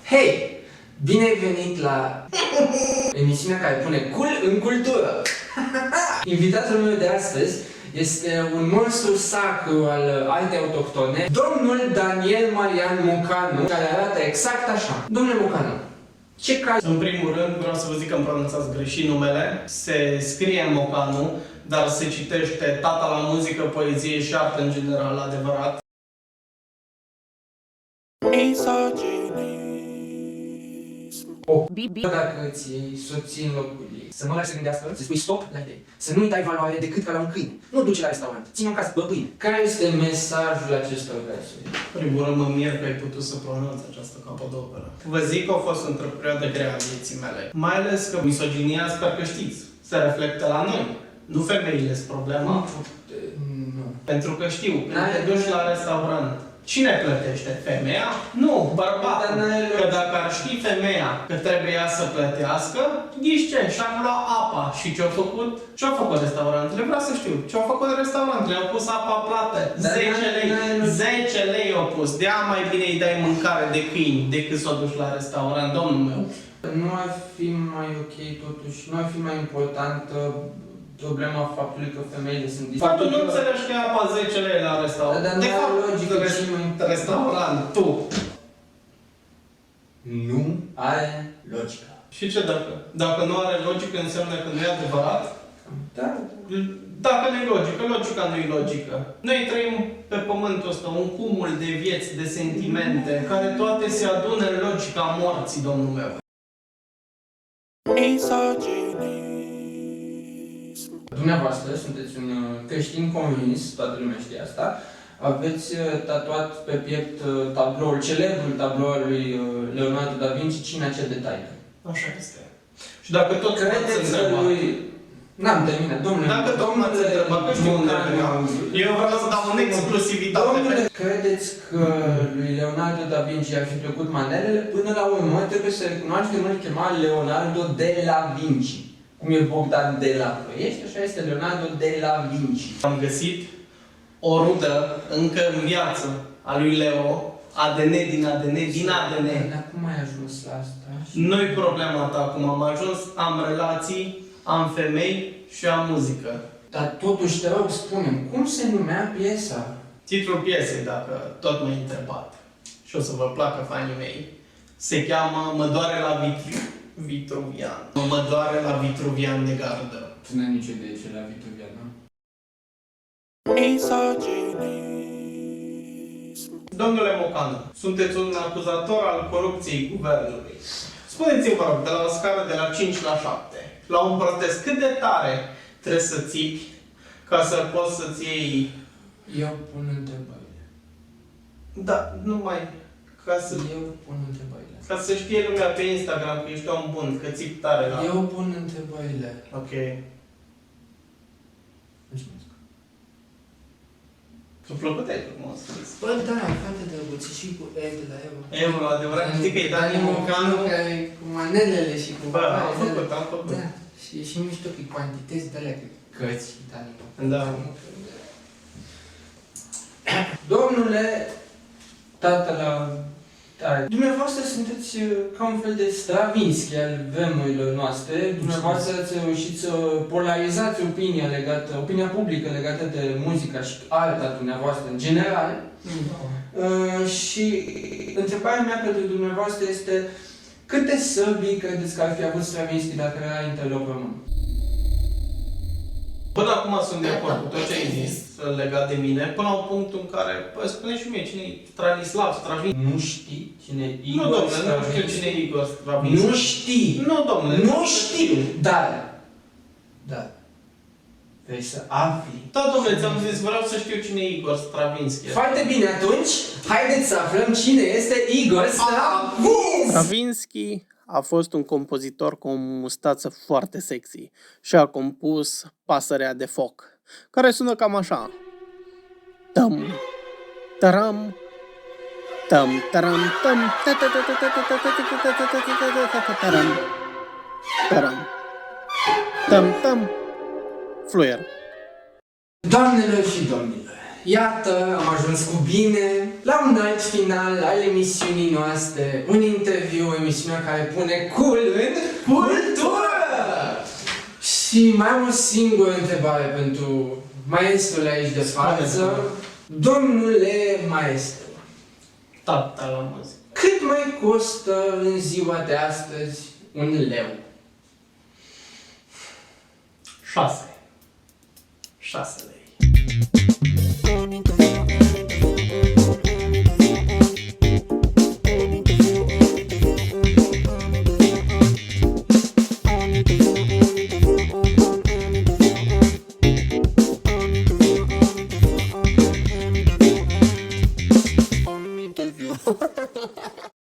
Hei! Bine ai venit la emisiunea care pune cool în cultură! Invitatul meu de astăzi este un monstru sacru al artei autohtone, domnul Daniel Marian Mocanu, care arată exact așa. Domnule Mocanu, ce caz... În primul rând, vreau să vă zic că îmi pronunțați greșit numele. Se scrie Mocanu, dar se citește tata la muzică, poezie și artă în general, adevărat. Dacă îți iei soții în locul ei, să nu lași să gândească, să spui stop la idei, să nu-i dai valoare decât ca la un câine. Nu duci la restaurant, ține-o în casă, bă pâine. Care este mesajul acestor versuri? În primul rând, mă mir că ai putut să pronunți această capodoperă. Vă zic că a fost într-o perioadă grea a vieții mele. Mai ales că misoginia, sper că știți, se reflectă la noi. Nu femeile sunt problema. Nu. Pentru că știu, când te duci la restaurant, cine plătește? Femeia? Nu, bărbatul. Că dacă ar ști femeia că trebuia să plătească, ghiși ce? Și-am luat apa. Și ce-au făcut? Ce-au făcut restaurantele? Vreau să știu. Ce-au făcut restaurantele? Au pus apa plată. 10 lei. 10 lei au pus. De-aia mai bine îi dai mâncare de câini decât să o duci la restaurant, domnul meu. Nu ar fi mai ok totuși, nu ar fi mai importantă problema faptului că femeile sunt dispozitive. Faptul nu înțelegi că e apa 10 lei la restaurant. Dar de fapt, logică, restaurant, tu. Nu are logică. Și ce dacă? Dacă nu are logică, înseamnă că nu e adevărat? Da. Dacă nu e logică, logica nu e logică. Noi trăim pe pământul ăsta un cumul de vieți, de sentimente, în care toate se adună în logica morții, domnul meu. Dumneavoastră sunteți un creștin convins, toată lumea știe asta. Aveți tatuat pe piept tabloul, celebrul tablou al lui Leonardo da Vinci, Cina cel de taină. Așa este. Și dacă tot credeți că lui... N-am terminat, domnule. Dacă tot m-ați întrebat, că știu unde eu vreau să dau în exclusivitate. Domnule, credeți că lui Leonardo da Vinci ar fi plăcut manelele? Până la urmă, trebuie să recunoaștem, îl chema Leonardo de la Vinci. Cum e Bogdan de la Ploiești, așa este Leonardo de la Vinci. Am găsit o rudă încă în viață a lui Leo, ADN din ADN, din ADN. Dar cum ai ajuns la asta? Nu-i problema ta cum am ajuns, am relații, am femei și am muzică. Dar totuși te rog, spune cum se numea piesa? Titlul piesei, dacă tot m-ai întrebat, și o să vă placă fanii mei, se cheamă Mă doare la Vitruvian. Mă doare la Vitruvian de gardă. Tu n-ai nicio idee ce la Vitruvian, nu? Domnule Mocanu, sunteți un acuzator al corupției guvernului. Spuneți-mi, vă rog, de la o scară de la 5 la 7, la un protest, cât de tare trebuie să țipi ca să poți să-ți iei... Eu pun întrebările. Da, numai ca să... Eu pun întrebările. Ca să știe lumea pe Instagram că ești om bun, că țipi tare la... Eu pun întrebările. Ok. Mulțumesc. Ți-a plăcut ai frumos scris. Bă, da, foarte drăguțe și cu E de la Evo. Evo, adevărat, știi că e Dani Mocanu? Care cu manelele și cu... Bă, am făcut. Da, și mișto cu cantități de alea, cărți, Dani Mocanu. Da. Domnule, tată la... Dumneavoastră sunteți ca un fel de Stravinsky al vremurilor noastre. Dumneavoastră ați reușit să polarizați opinia publică legată de muzica și arta dumneavoastră în general. Și întrebarea mea pentru dumneavoastră este câte săbii credeți că ar fi avut Stravinsky dacă era interloc român? Până acum sunt de acord cu tot ce ai zis legat de mine, până la punctul în care, bă, spune și mie cine e Stanislav Stravinsky. Nu știi cine e Igor Nu, domnule, nu știu cine e Igor Stravinsky. Nu știi! Nu, domnule. Nu știu! Dar! Vrei să afli. Da, domnule, ți-am zis, vreau să știu cine e Igor Stravinsky. Foarte bine, atunci, haideți să aflăm cine este Igor Stravinsky! Stravinsky a fost un compozitor cu o mustață foarte sexy și a compus Pasărea de foc, care sună cam așa. Tam, taram, tam, taram, tam, taram, taram, tam, tam, fluier. Doamnelor și domnilor, Iată, am ajuns cu bine la un alt final al emisiunii noastre, un interviu, emisiunea care pune cool în cultură! Și mai am o singură întrebare pentru maestrul aici de față. Domnule maestru, Tata la muzică. cât mai costă în ziua de astăzi un leu? 6 lei.